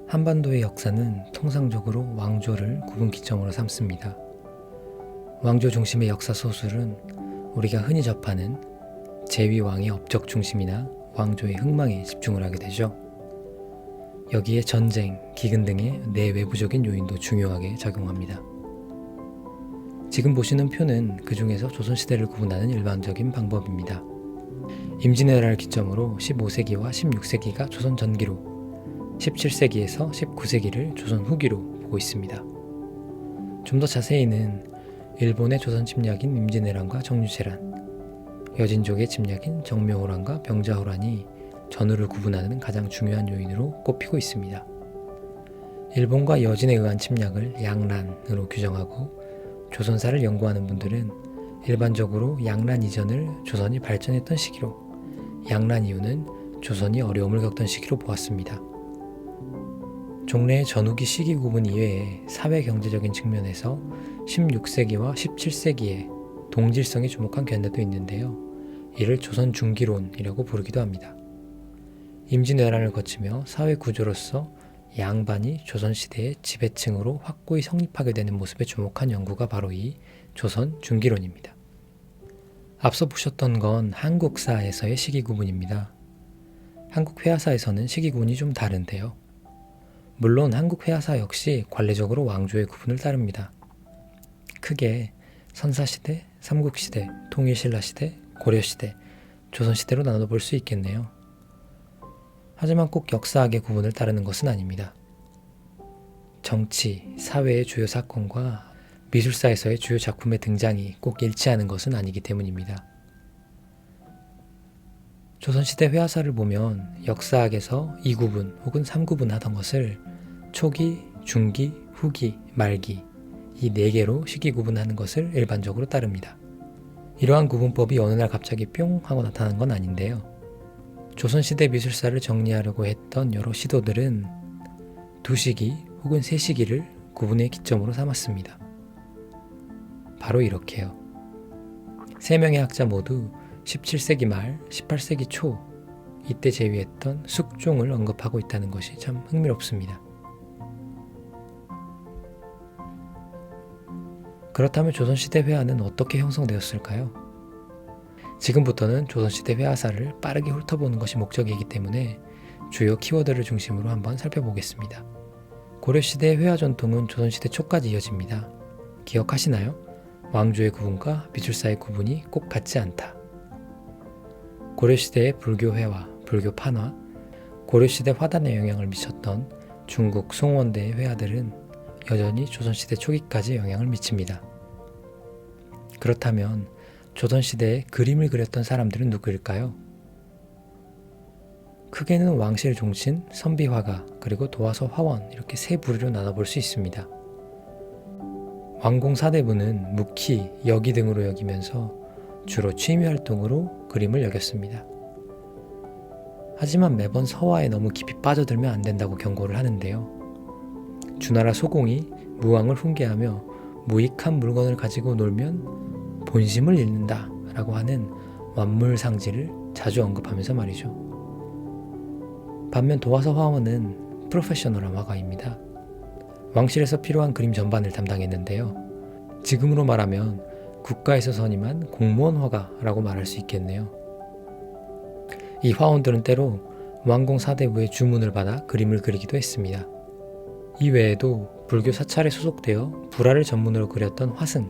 한반도의 역사는 통상적으로 왕조를 구분 기점으로 삼습니다. 왕조 중심의 역사 소설은 우리가 흔히 접하는 제위왕의 업적 중심이나 왕조의 흥망에 집중을 하게 되죠. 여기에 전쟁, 기근 등의 내외부적인 요인도 중요하게 작용합니다. 지금 보시는 표는 그 중에서 조선시대를 구분하는 일반적인 방법입니다. 임진왜란을 기점으로 15세기와 16세기가 조선 전기로, 17세기에서 19세기를 조선 후기로 보고 있습니다. 좀 더 자세히는 일본의 조선 침략인 임진왜란과 정유재란, 여진족의 침략인 정묘호란과 병자호란이 전후를 구분하는 가장 중요한 요인으로 꼽히고 있습니다. 일본과 여진에 의한 침략을 양란으로 규정하고 조선사를 연구하는 분들은 일반적으로 양란 이전을 조선이 발전했던 시기로, 양란 이후는 조선이 어려움을 겪던 시기로 보았습니다. 종래의 전후기 시기 구분 이외에 사회 경제적인 측면에서 16세기와 17세기에 동질성에 주목한 견해도 있는데요. 이를 조선 중기론이라고 부르기도 합니다. 임진왜란을 거치며 사회 구조로서 양반이 조선시대의 지배층으로 확고히 성립하게 되는 모습에 주목한 연구가 바로 이 조선 중기론입니다. 앞서 보셨던 건 한국사에서의 시기 구분입니다. 한국 회화사에서는 시기 구분이 좀 다른데요. 물론 한국 회화사 역시 관례적으로 왕조의 구분을 따릅니다. 크게 선사시대, 삼국시대, 통일신라시대, 고려시대, 조선시대로 나눠볼 수 있겠네요. 하지만 꼭 역사학의 구분을 따르는 것은 아닙니다. 정치, 사회의 주요 사건과 미술사에서의 주요 작품의 등장이 꼭 일치하는 것은 아니기 때문입니다. 조선시대 회화사를 보면 역사학에서 2구분 혹은 3구분 하던 것을 초기, 중기, 후기, 말기 이 4개로 시기 구분하는 것을 일반적으로 따릅니다. 이러한 구분법이 어느 날 갑자기 뿅 하고 나타난 건 아닌데요. 조선시대 미술사를 정리하려고 했던 여러 시도들은 2시기 혹은 3시기를 구분의 기점으로 삼았습니다. 바로 이렇게요. 3명의 학자 모두 17세기 말, 18세기 초 이때 제위했던 숙종을 언급하고 있다는 것이 참 흥미롭습니다. 그렇다면 조선시대 회화는 어떻게 형성되었을까요? 지금부터는 조선시대 회화사를 빠르게 훑어보는 것이 목적이기 때문에 주요 키워드를 중심으로 한번 살펴보겠습니다. 고려시대의 회화 전통은 조선시대 초까지 이어집니다. 기억하시나요? 왕조의 구분과 미술사의 구분이 꼭 같지 않다. 고려시대의 불교 회화, 불교 판화, 고려시대 화단에 영향을 미쳤던 중국 송원대의 회화들은 여전히 조선시대 초기까지 영향을 미칩니다. 그렇다면 조선시대에 그림을 그렸던 사람들은 누구일까요? 크게는 왕실 종친, 선비화가, 그리고 도화서 화원 이렇게 세 부류로 나눠볼 수 있습니다. 왕공 사대부는 묵희, 역이 등으로 여기면서 주로 취미활동으로 그림을 여겼습니다. 하지만 매번 서화에 너무 깊이 빠져들면 안 된다고 경고를 하는데요. 주나라 소공이 무왕을 훈계하며 무익한 물건을 가지고 놀면 본심을 잃는다 라고 하는 완물상지를 자주 언급하면서 말이죠. 반면 도화서 화원은 프로페셔널한 화가입니다. 왕실에서 필요한 그림 전반을 담당했는데요. 지금으로 말하면 국가에서 선임한 공무원 화가라고 말할 수 있겠네요. 이 화원들은 때로 왕공 사대부의 주문을 받아 그림을 그리기도 했습니다. 이 외에도 불교 사찰에 소속되어 불화를 전문으로 그렸던 화승,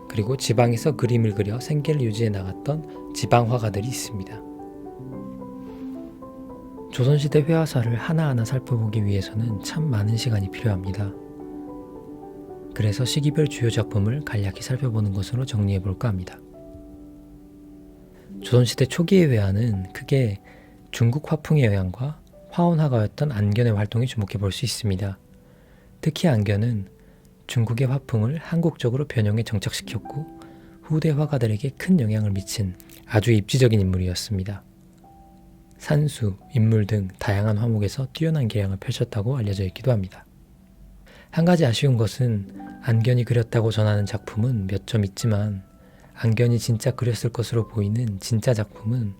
그리고 지방에서 그림을 그려 생계를 유지해 나갔던 지방화가들이 있습니다. 조선시대 회화사를 하나하나 살펴보기 위해서는 참 많은 시간이 필요합니다. 그래서 시기별 주요 작품을 간략히 살펴보는 것으로 정리해볼까 합니다. 조선시대 초기의 회화는 크게 중국 화풍의 영향과 화원화가였던 안견의 활동에 주목해 볼 수 있습니다. 특히 안견은 중국의 화풍을 한국적으로 변형해 정착시켰고 후대 화가들에게 큰 영향을 미친 아주 입지적인 인물이었습니다. 산수, 인물 등 다양한 화목에서 뛰어난 기량을 펼쳤다고 알려져 있기도 합니다. 한 가지 아쉬운 것은 안견이 그렸다고 전하는 작품은 몇 점 있지만 안견이 진짜 그렸을 것으로 보이는 진짜 작품은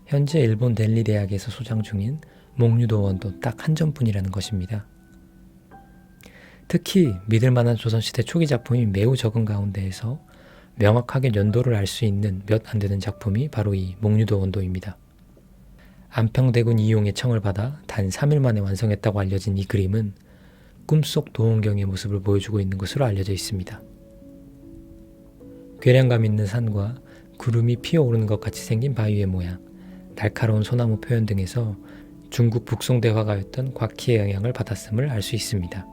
현재 일본 델리 대학에서 소장 중인 목류도원도 딱 한 점뿐이라는 것입니다. 특히 믿을 만한 조선시대 초기 작품이 매우 적은 가운데에서 명확하게 연도를 알 수 있는 몇 안 되는 작품이 바로 이 목류도원도입니다. 안평대군 이용의 청을 받아 단 3일 만에 완성했다고 알려진 이 그림은 꿈속 도원경의 모습을 보여주고 있는 것으로 알려져 있습니다. 괴량감 있는 산과 구름이 피어오르는 것 같이 생긴 바위의 모양, 날카로운 소나무 표현 등에서 중국 북송대 화가였던 곽희의 영향을 받았음을 알 수 있습니다.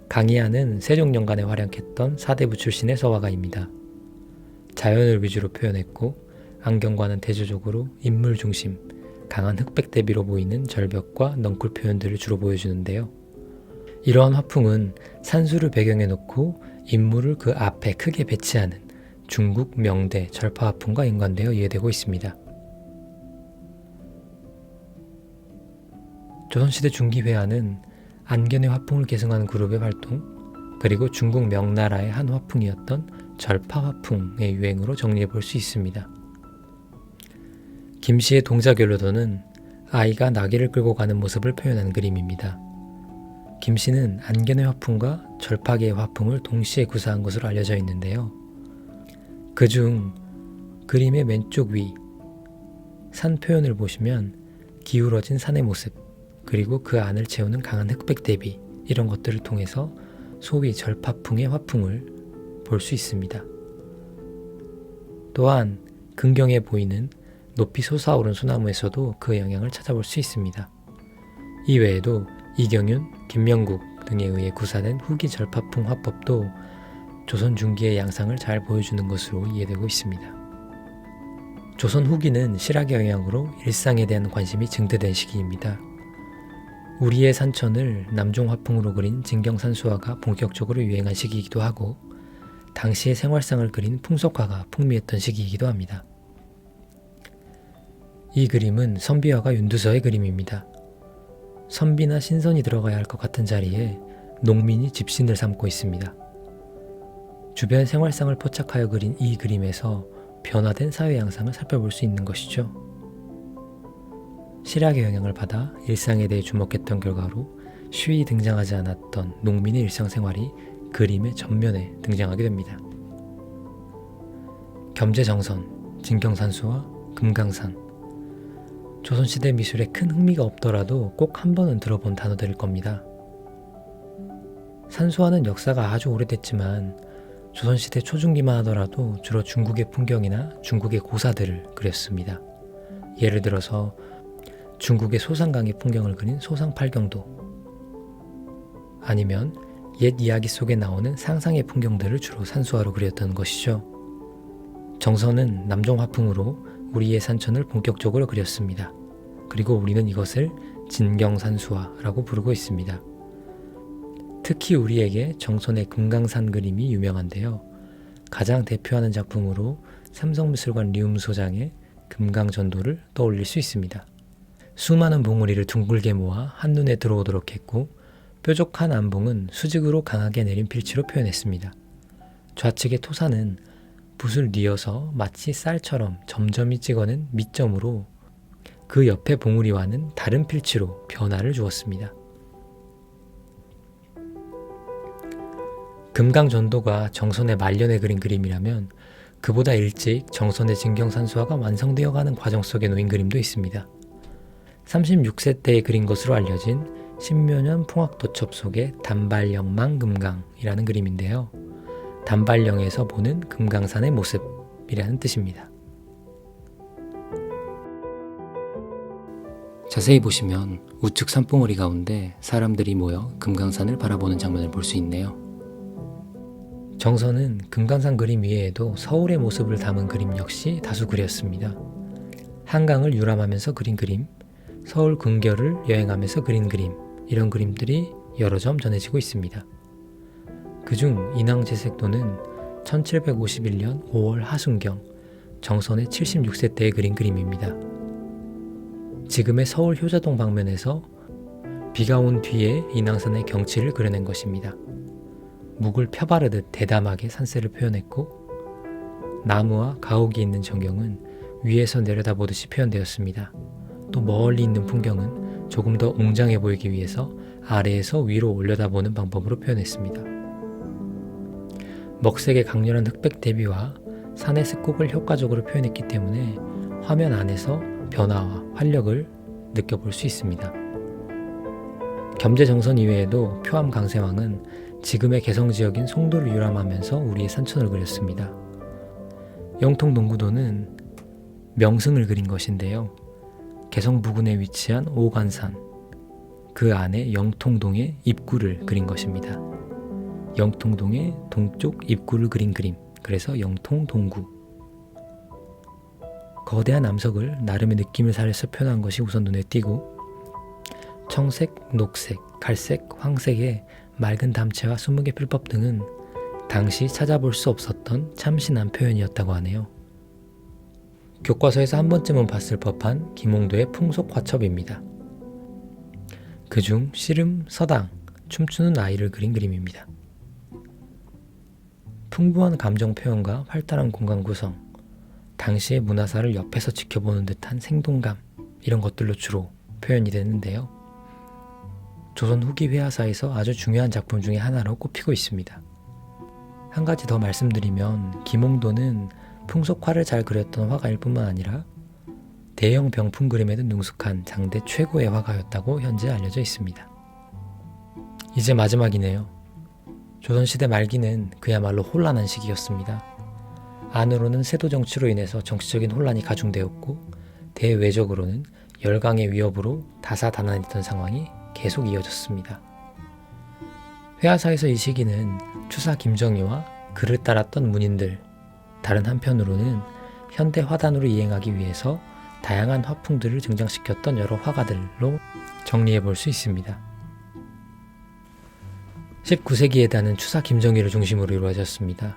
강희안은 세종연간에 활약했던 사대부 출신의 서화가입니다. 자연을 위주로 표현했고 안경과는 대조적으로 인물 중심, 강한 흑백 대비로 보이는 절벽과 넝쿨 표현들을 주로 보여주는데요. 이러한 화풍은 산수를 배경에 놓고 인물을 그 앞에 크게 배치하는 중국 명대 절파 화풍과 연관되어 이해되고 있습니다. 조선시대 중기 회화는 안견의 화풍을 계승하는 그룹의 활동, 그리고 중국 명나라의 한 화풍이었던 절파 화풍의 유행으로 정리해 볼 수 있습니다. 김씨의 동자결로도는 아이가 나귀를 끌고 가는 모습을 표현한 그림입니다. 김씨는 안견의 화풍과 절파계의 화풍을 동시에 구사한 것으로 알려져 있는데요. 그중 그림의 왼쪽 위, 산 표현을 보시면 기울어진 산의 모습, 그리고 그 안을 채우는 강한 흑백 대비, 이런 것들을 통해서 소위 절파풍의 화풍을 볼 수 있습니다. 또한 근경에 보이는 높이 솟아오른 소나무에서도 그 영향을 찾아볼 수 있습니다. 이 외에도 이경윤, 김명국 등에 의해 구사된 후기 절파풍 화법도 조선 중기의 양상을 잘 보여주는 것으로 이해되고 있습니다. 조선 후기는 실학의 영향으로 일상에 대한 관심이 증대된 시기입니다. 우리의 산천을 남종 화풍으로 그린 진경산수화가 본격적으로 유행한 시기이기도 하고 당시의 생활상을 그린 풍속화가 풍미했던 시기이기도 합니다. 이 그림은 선비화가 윤두서의 그림입니다. 선비나 신선이 들어가야 할 것 같은 자리에 농민이 집신을 삼고 있습니다. 주변 생활상을 포착하여 그린 이 그림에서 변화된 사회 양상을 살펴볼 수 있는 것이죠. 실학의 영향을 받아 일상에 대해 주목했던 결과로 쉬이 등장하지 않았던 농민의 일상생활이 그림의 전면에 등장하게 됩니다. 겸재정선, 진경산수와 금강산, 조선시대 미술에 큰 흥미가 없더라도 꼭 한 번은 들어본 단어들일 겁니다. 산수화는 역사가 아주 오래됐지만 조선시대 초중기만 하더라도 주로 중국의 풍경이나 중국의 고사들을 그렸습니다. 예를 들어서 중국의 소상강의 풍경을 그린 소상팔경도, 아니면 옛 이야기 속에 나오는 상상의 풍경들을 주로 산수화로 그렸던 것이죠. 정선은 남종 화풍으로 우리의 산천을 본격적으로 그렸습니다. 그리고 우리는 이것을 진경산수화라고 부르고 있습니다. 특히 우리에게 정선의 금강산 그림이 유명한데요. 가장 대표하는 작품으로 삼성미술관 리움소장의 금강전도를 떠올릴 수 있습니다. 수많은 봉우리를 둥글게 모아 한눈에 들어오도록 했고 뾰족한 안봉은 수직으로 강하게 내린 필치로 표현했습니다. 좌측의 토사는 붓을 뉘어서 마치 쌀처럼 점점이 찍어낸 밑점으로 그 옆에 봉우리와는 다른 필치로 변화를 주었습니다. 금강전도가 정선의 말년에 그린 그림이라면 그보다 일찍 정선의 진경산수화가 완성되어가는 과정 속에 놓인 그림도 있습니다. 36세 때에 그린 것으로 알려진 신묘년 풍악도첩 속의 단발영망금강이라는 그림인데요. 단발령에서 보는 금강산의 모습이라는 뜻입니다. 자세히 보시면 우측 산봉우리 가운데 사람들이 모여 금강산을 바라보는 장면을 볼 수 있네요. 정선은 금강산 그림 이외에도 서울의 모습을 담은 그림 역시 다수 그렸습니다. 한강을 유람하면서 그린 그림, 서울 근교를 여행하면서 그린 그림, 이런 그림들이 여러 점 전해지고 있습니다. 그중 인왕제색도는 1751년 5월 하순경 정선의 76세 때에 그린 그림입니다. 지금의 서울 효자동 방면에서 비가 온 뒤에 인왕산의 경치를 그려낸 것입니다. 묵을 펴바르듯 대담하게 산세를 표현했고 나무와 가옥이 있는 전경은 위에서 내려다보듯이 표현되었습니다. 또 멀리 있는 풍경은 조금 더 웅장해 보이기 위해서 아래에서 위로 올려다보는 방법으로 표현했습니다. 먹색의 강렬한 흑백 대비와 산의 습곡을 효과적으로 표현했기 때문에 화면 안에서 변화와 활력을 느껴볼 수 있습니다. 겸재정선 이외에도 표암 강세왕은 지금의 개성지역인 송도를 유람하면서 우리의 산천을 그렸습니다. 영통 동구도는 명승을 그린 것인데요. 개성 부근에 위치한 오간산, 그 안에 영통동의 입구를 그린 것입니다. 영통동의 동쪽 입구를 그린 그림, 그래서 영통동구. 거대한 암석을 나름의 느낌을 살려서 표현한 것이 우선 눈에 띄고, 청색, 녹색, 갈색, 황색의 맑은 담채와 수묵의 필법 등은 당시 찾아볼 수 없었던 참신한 표현이었다고 하네요. 교과서에서 한 번쯤은 봤을 법한 김홍도의 풍속 화첩입니다. 그중 씨름, 서당, 춤추는 아이를 그린 그림입니다. 풍부한 감정 표현과 활달한 공간 구성, 당시의 문화사를 옆에서 지켜보는 듯한 생동감, 이런 것들로 주로 표현이 되는데요. 조선 후기 회화사에서 아주 중요한 작품 중에 하나로 꼽히고 있습니다. 한 가지 더 말씀드리면 김홍도는 풍속화를 잘 그렸던 화가일 뿐만 아니라 대형 병풍 그림에도 능숙한 장대 최고의 화가였다고 현재 알려져 있습니다. 이제 마지막이네요. 조선시대 말기는 그야말로 혼란한 시기였습니다. 안으로는 세도 정치로 인해서 정치적인 혼란이 가중되었고, 대외적으로는 열강의 위협으로 다사다난했던 상황이 계속 이어졌습니다. 회화사에서 이 시기는 추사 김정희와 그를 따랐던 문인들, 다른 한편으로는 현대 화단으로 이행하기 위해서 다양한 화풍들을 등장시켰던 여러 화가들로 정리해 볼 수 있습니다. 19세기에다는 추사 김정희를 중심으로 이루어졌습니다.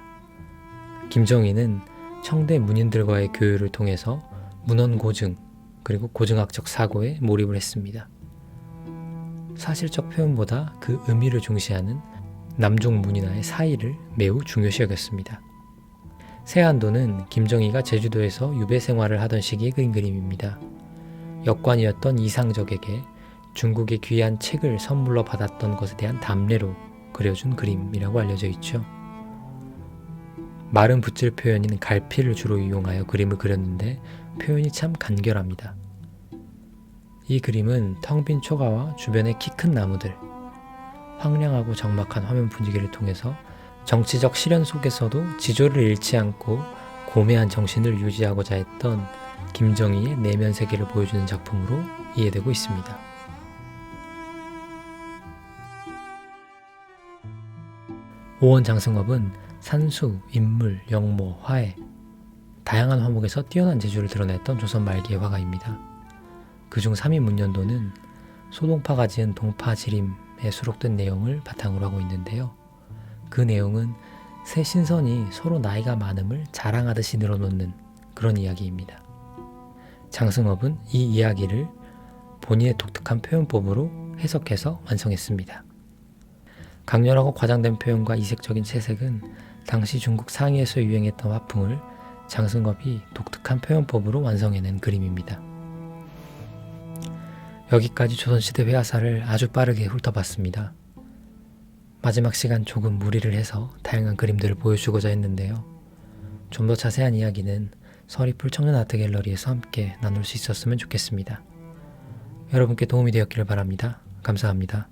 김정희는 청대 문인들과의 교류를 통해서 문헌 고증, 그리고 고증학적 사고에 몰입을 했습니다. 사실적 표현보다 그 의미를 중시하는 남종 문인화의 사의를 매우 중요시 여겼습니다. 세안도는 김정희가 제주도에서 유배 생활을 하던 시기에 그린 그림입니다. 역관이었던 이상적에게 중국의 귀한 책을 선물로 받았던 것에 대한 담례로 그려준 그림이라고 알려져 있죠. 마른 붓질 표현인 갈피를 주로 이용하여 그림을 그렸는데 표현이 참 간결합니다. 이 그림은 텅 빈 초가와 주변의 키 큰 나무들, 황량하고 적막한 화면 분위기를 통해서 정치적 시련 속에서도 지조를 잃지 않고 고매한 정신을 유지하고자 했던 김정희의 내면 세계를 보여주는 작품으로 이해되고 있습니다. 오원 장승업은 산수, 인물, 영모, 화해, 다양한 화목에서 뛰어난 재주를 드러냈던 조선 말기의 화가입니다. 그중 3위 문년도는 소동파가 지은 동파지림에 수록된 내용을 바탕으로 하고 있는데요. 그 내용은 새 신선이 서로 나이가 많음을 자랑하듯이 늘어놓는 그런 이야기입니다. 장승업은 이 이야기를 본인의 독특한 표현법으로 해석해서 완성했습니다. 강렬하고 과장된 표현과 이색적인 채색은 당시 중국 상해에서 유행했던 화풍을 장승업이 독특한 표현법으로 완성해낸 그림입니다. 여기까지 조선시대 회화사를 아주 빠르게 훑어봤습니다. 마지막 시간 조금 무리를 해서 다양한 그림들을 보여주고자 했는데요. 좀 더 자세한 이야기는 서리풀 청년아트갤러리에서 함께 나눌 수 있었으면 좋겠습니다. 여러분께 도움이 되었기를 바랍니다. 감사합니다.